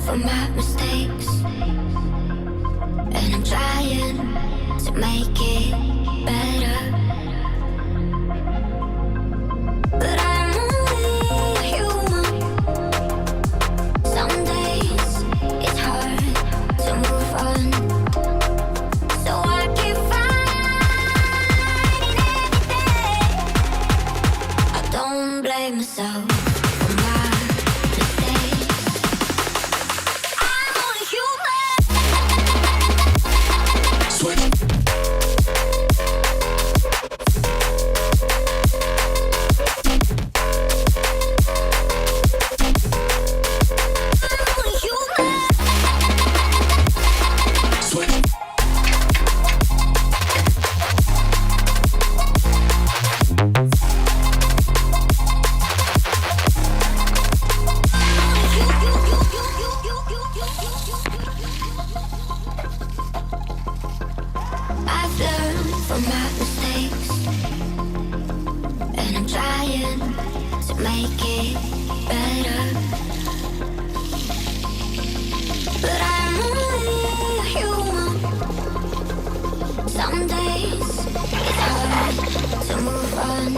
from my mistakes, and I'm trying to make it better. But I'm only human. Some days it's hard to move on, so I keep fighting every day. I don't blame myself for my mistakes. I'm only human. Switch. I'm only human. Switch. I've learned from my mistakes, and I'm trying to make it better. But I'm only human. Some days it's hard to move on,